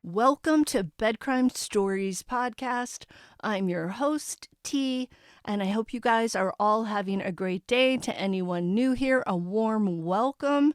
Welcome to Bedcrime Stories podcast. I'm your host, T, and I hope you guys are all having a great day. To anyone new here, a warm welcome.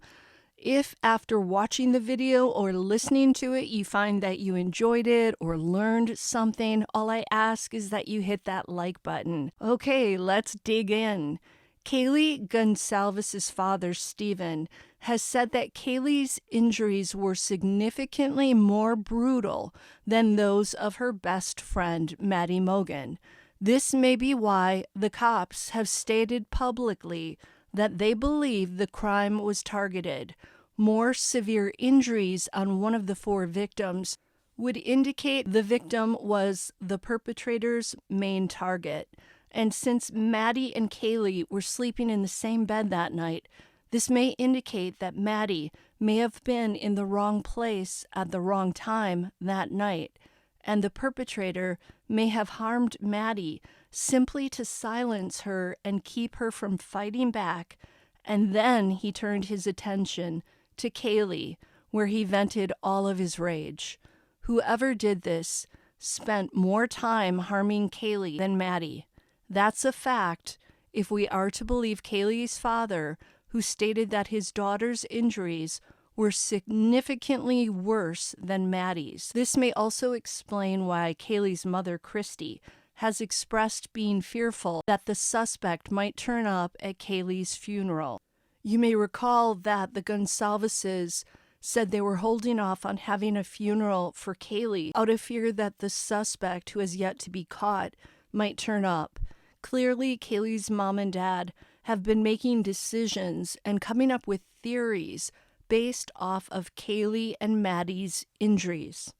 If after watching the video or listening to it, you find that you enjoyed it or learned something, all I ask is that you hit that like button. Okay, let's dig in. Kaylee Goncalves' father, Stephen, has said that Kaylee's injuries were significantly more brutal than those of her best friend, Maddie Mogen. This may be why the cops have stated publicly that they believe the crime was targeted. More severe injuries on one of the four victims would indicate the victim was the perpetrator's main target. And since Maddie and Kaylee were sleeping in the same bed that night, this may indicate that Maddie may have been in the wrong place at the wrong time that night, and the perpetrator may have harmed Maddie simply to silence her and keep her from fighting back, and then he turned his attention to Kaylee, where he vented all of his rage. Whoever did this spent more time harming Kaylee than Maddie. That's a fact if we are to believe Kaylee's father, who stated that his daughter's injuries were significantly worse than Maddie's. This may also explain why Kaylee's mother, Christy, has expressed being fearful that the suspect might turn up at Kaylee's funeral. You may recall that the Goncalveses said they were holding off on having a funeral for Kaylee out of fear that the suspect, who has yet to be caught, might turn up. Clearly, Kaylee's mom and dad have been making decisions and coming up with theories based off of Kaylee and Maddie's injuries.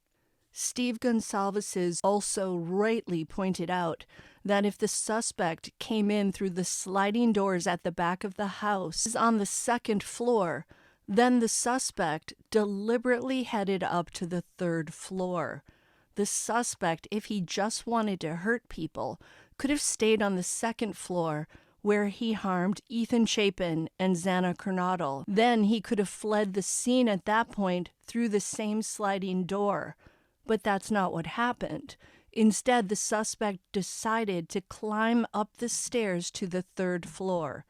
Steve Goncalves also rightly pointed out that if the suspect came in through the sliding doors at the back of the house on the second floor, then the suspect deliberately headed up to the third floor. The suspect, if he just wanted to hurt people, could have stayed on the second floor where he harmed Ethan Chapin and Xana Kernodle. Then he could have fled the scene at that point through the same sliding door. But that's not what happened. Instead, the suspect decided to climb up the stairs to the third floor.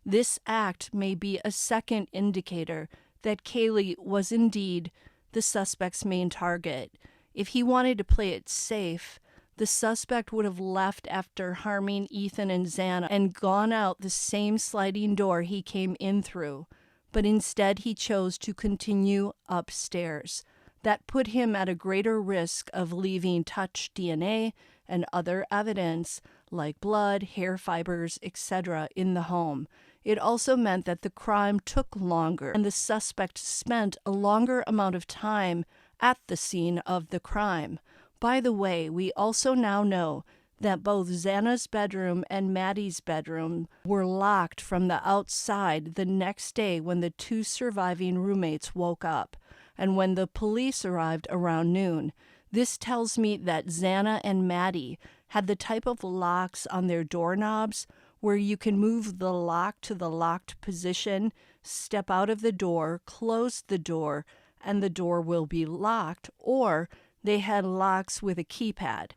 This act may be a second indicator that Kaylee was indeed the suspect's main target. If he wanted to play it safe, the suspect would have left after harming Ethan and Xana and gone out the same sliding door he came in through. But instead, he chose to continue upstairs. That put him at a greater risk of leaving touch DNA and other evidence like blood, hair fibers, etc. in the home. It also meant that the crime took longer and the suspect spent a longer amount of time at the scene of the crime. By the way, we also now know that both Xana's bedroom and Maddie's bedroom were locked from the outside the next day when the two surviving roommates woke up and when the police arrived around noon. This tells me that Xana and Maddie had the type of locks on their doorknobs where you can move the lock to the locked position, step out of the door, close the door, and the door will be locked, or they had locks with a keypad.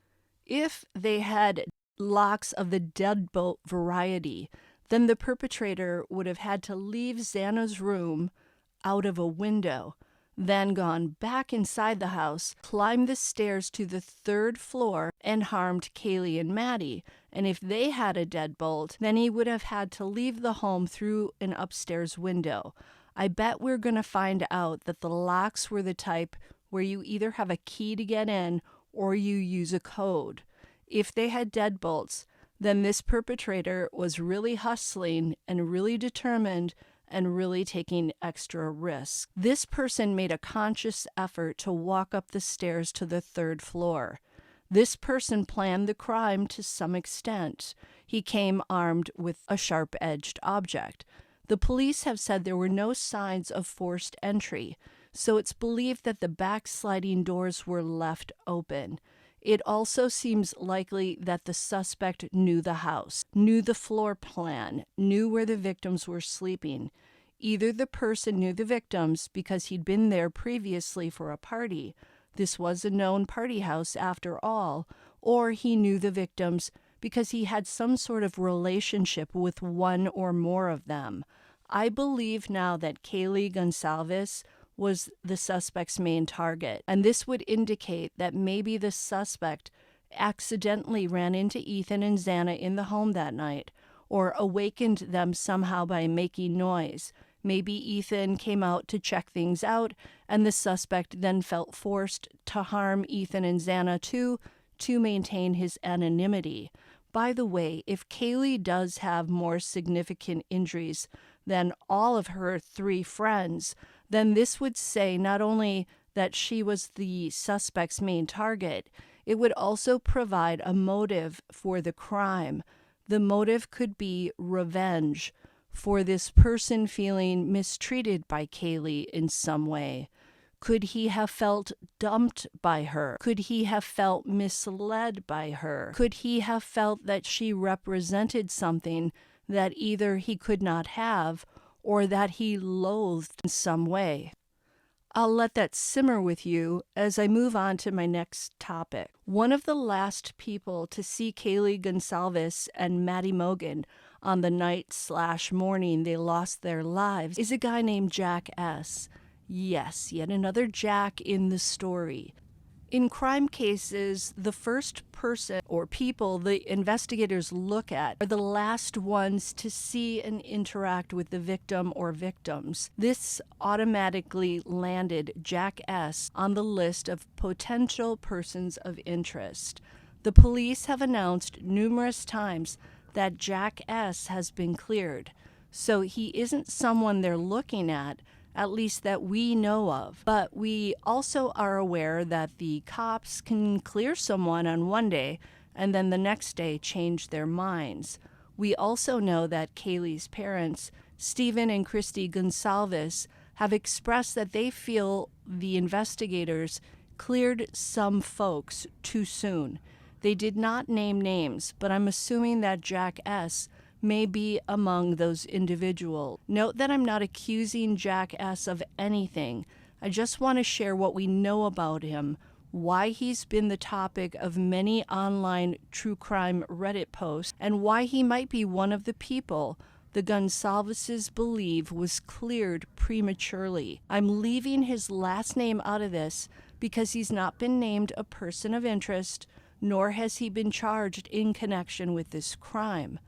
If they had locks of the deadbolt variety, then the perpetrator would have had to leave Xana's room out of a window, then gone back inside the house, climbed the stairs to the third floor, and harmed Kaylee and Maddie. And if they had a deadbolt, then he would have had to leave the home through an upstairs window. I bet we're going to find out that the locks were the type where you either have a key to get in or you use a code. If they had deadbolts, then this perpetrator was really hustling and really determined and really taking extra risks. This person made a conscious effort to walk up the stairs to the third floor. This person planned the crime to some extent. He came armed with a sharp-edged object. The police have said there were no signs of forced entry, so it's believed that the back sliding doors were left open. It also seems likely that the suspect knew the house, knew the floor plan, knew where the victims were sleeping. Either the person knew the victims because he'd been there previously for a party, This was a known party house after all, or he knew the victims because he had some sort of relationship with one or more of them. I believe now that Kaylee Goncalves was the suspect's main target, and this would indicate that maybe the suspect accidentally ran into Ethan and Xana in the home that night, or awakened them somehow by making noise. Maybe Ethan came out to check things out, and the suspect then felt forced to harm Ethan and Xana too, to maintain his anonymity. By the way, if Kaylee does have more significant injuries than all of her 3 friends, then this would say not only that she was the suspect's main target, it would also provide a motive for the crime. The motive could be revenge for this person feeling mistreated by Kaylee in some way. Could he have felt dumped by her? Could he have felt misled by her? Could he have felt that she represented something that either he could not have or that he loathed in some way? I'll let that simmer with you as I move on to my next topic. One of the last people to see Kaylee Goncalves and Maddie Mogen on the night/morning they lost their lives is a guy named Jack S. Yes, yet another Jack in the story. In crime cases, the first person or people the investigators look at are the last ones to see and interact with the victim or victims. This automatically landed Jack S. on the list of potential persons of interest. The police have announced numerous times that Jack S. has been cleared, so he isn't someone they're looking at least that we know of. But we also are aware that the cops can clear someone on one day and then the next day change their minds. We also know that Kaylee's parents, Stephen and Christy Goncalves, have expressed that they feel the investigators cleared some folks too soon. They did not name names, but I'm assuming that Jack S. may be among those individuals. Note that I'm not accusing Jack S. of anything. I just want to share what we know about him, why he's been the topic of many online true crime Reddit posts, and why he might be one of the people the Goncalveses believe was cleared prematurely. I'm leaving his last name out of this because he's not been named a person of interest, nor has he been charged in connection with this crime.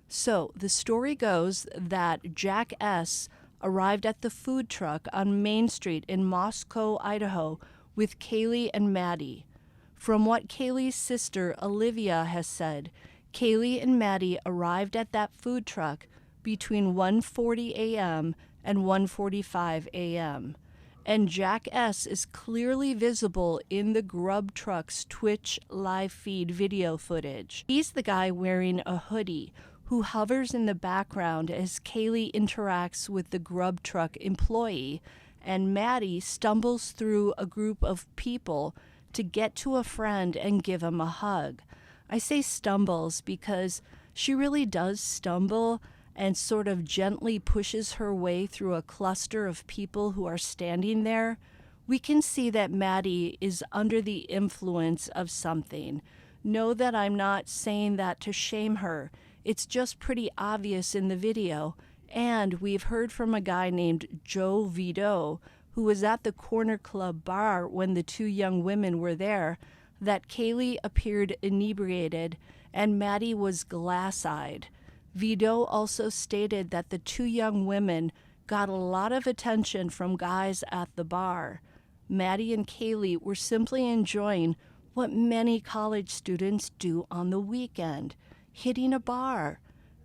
So, the story goes that Jack S. arrived at the food truck on Main Street in Moscow, Idaho, with Kaylee and Maddie. From what Kaylee's sister, Olivia, has said, Kaylee and Maddie arrived at that food truck between 1:40 a.m. and 1:45 a.m., and Jack S. is clearly visible in the Grub Truck's Twitch live feed video footage. He's the guy wearing a hoodie who hovers in the background as Kaylee interacts with the Grub Truck employee, and Maddie stumbles through a group of people to get to a friend and give him a hug. I say stumbles because she really does stumble and sort of gently pushes her way through a cluster of people who are standing there. We can see that Maddie is under the influence of something. Know that I'm not saying that to shame her. It's just pretty obvious in the video, and we've heard from a guy named Joe Vito, who was at the Corner Club bar when the 2 young women were there, that Kaylee appeared inebriated and Maddie was glass-eyed. Vito also stated that the 2 young women got a lot of attention from guys at the bar. Maddie and Kaylee were simply enjoying what many college students do on the weekend: hitting a bar,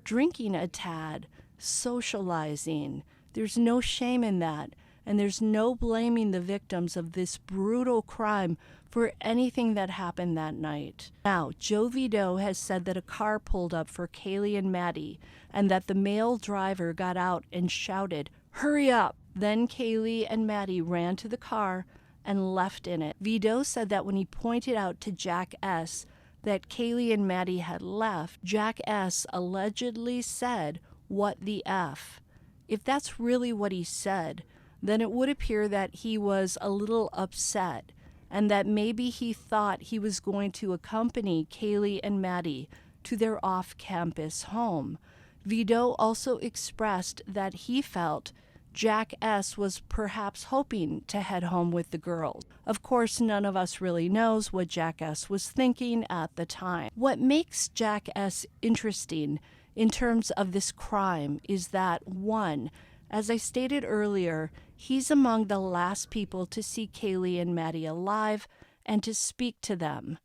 drinking a tad, socializing. There's no shame in that, and there's no blaming the victims of this brutal crime for anything that happened that night. Now, Joe Vito has said that a car pulled up for Kaylee and Maddie, and that the male driver got out and shouted, "Hurry up!" Then Kaylee and Maddie ran to the car and left in it. Vito said that when he pointed out to Jack S. that Kaylee and Maddie had left, Jack S. allegedly said, "What the F?" If that's really what he said, then it would appear that he was a little upset, and that maybe he thought he was going to accompany Kaylee and Maddie to their off-campus home. Vito also expressed that he felt Jack S. was perhaps hoping to head home with the girls. Of course, none of us really knows what Jack S. was thinking at the time. What makes Jack S. interesting in terms of this crime is that, one, as I stated earlier, he's among the last people to see Kaylee and Maddie alive and to speak to them.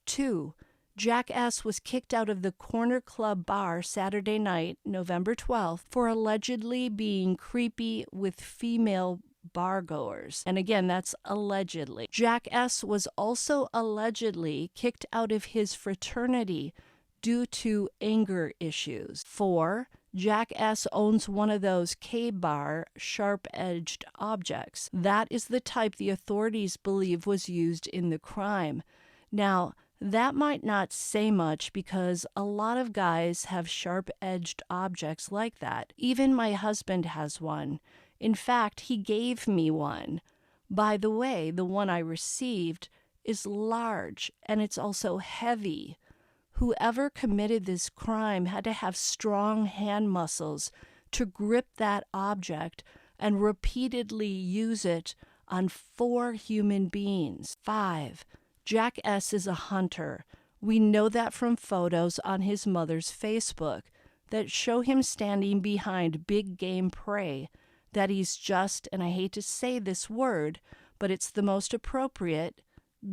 2, Jack S. was kicked out of the Corner Club bar Saturday night, November 12th, for allegedly being creepy with female bargoers. And again, that's allegedly. Jack S. was also allegedly kicked out of his fraternity due to anger issues. 4, Jack S. owns one of those K-bar sharp-edged objects. That is the type the authorities believe was used in the crime. Now, that might not say much because a lot of guys have sharp-edged objects like that. Even my husband has one. In fact, he gave me one. By the way, the one I received is large and it's also heavy. Whoever committed this crime had to have strong hand muscles to grip that object and repeatedly use it on 4 human beings. 5, Jack S. is a hunter. We know that from photos on his mother's Facebook that show him standing behind big game prey that he's just, and I hate to say this word, but it's the most appropriate,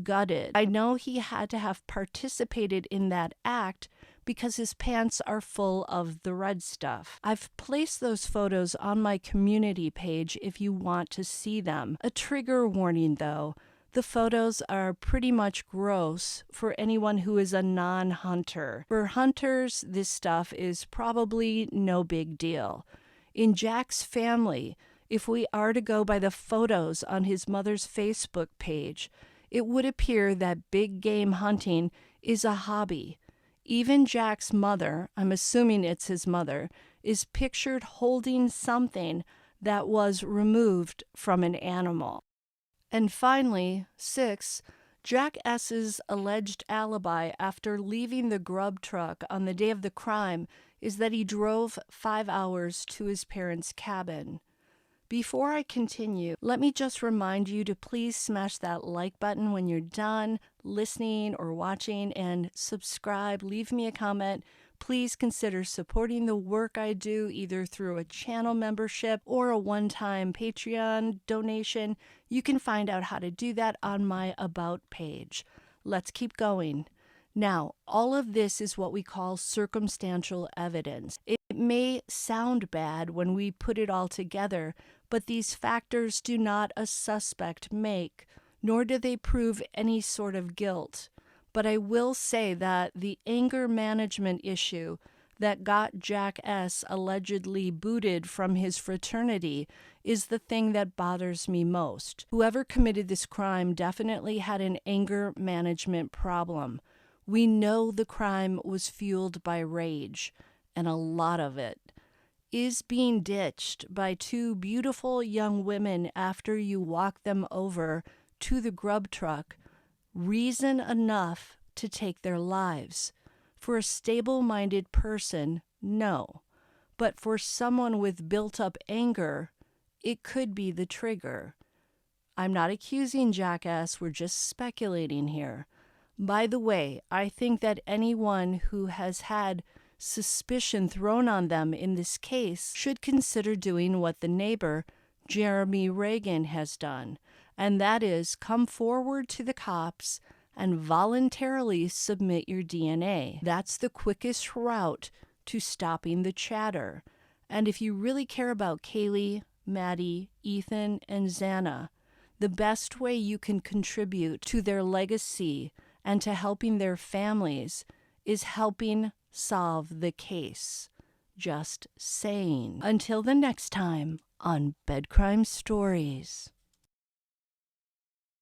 gutted. I know he had to have participated in that act because his pants are full of the red stuff. I've placed those photos on my community page if you want to see them. A trigger warning though. The photos are pretty much gross for anyone who is a non-hunter. For hunters, this stuff is probably no big deal. In Jack's family, if we are to go by the photos on his mother's Facebook page, it would appear that big game hunting is a hobby. Even Jack's mother, I'm assuming it's his mother, is pictured holding something that was removed from an animal. And finally, 6, Jack S.'s alleged alibi after leaving the Grub Truck on the day of the crime is that he drove 5 hours to his parents' cabin. Before I continue, let me just remind you to please smash that like button when you're done listening or watching, and subscribe, leave me a comment. Please consider supporting the work I do either through a channel membership or a one-time Patreon donation. You can find out how to do that on my About page. Let's keep going. Now, all of this is what we call circumstantial evidence. It may sound bad when we put it all together, but these factors do not a suspect make, nor do they prove any sort of guilt. But I will say that the anger management issue that got Jack S. allegedly booted from his fraternity is the thing that bothers me most. Whoever committed this crime definitely had an anger management problem. We know the crime was fueled by rage, and a lot of it is being ditched by 2 beautiful young women after you walk them over to the Grub Truck, reason enough to take their lives. For a stable-minded person, no. But for someone with built-up anger, it could be the trigger. I'm not accusing Jack S., we're just speculating here. By the way, I think that anyone who has had suspicion thrown on them in this case should consider doing what the neighbor, Jeremy Reagan, has done, and that is come forward to the cops and voluntarily submit your DNA. That's the quickest route to stopping the chatter. And if you really care about Kaylee, Maddie, Ethan, and Xana, the best way you can contribute to their legacy and to helping their families is helping solve the case. Just saying. Until the next time on Bed Crime Stories.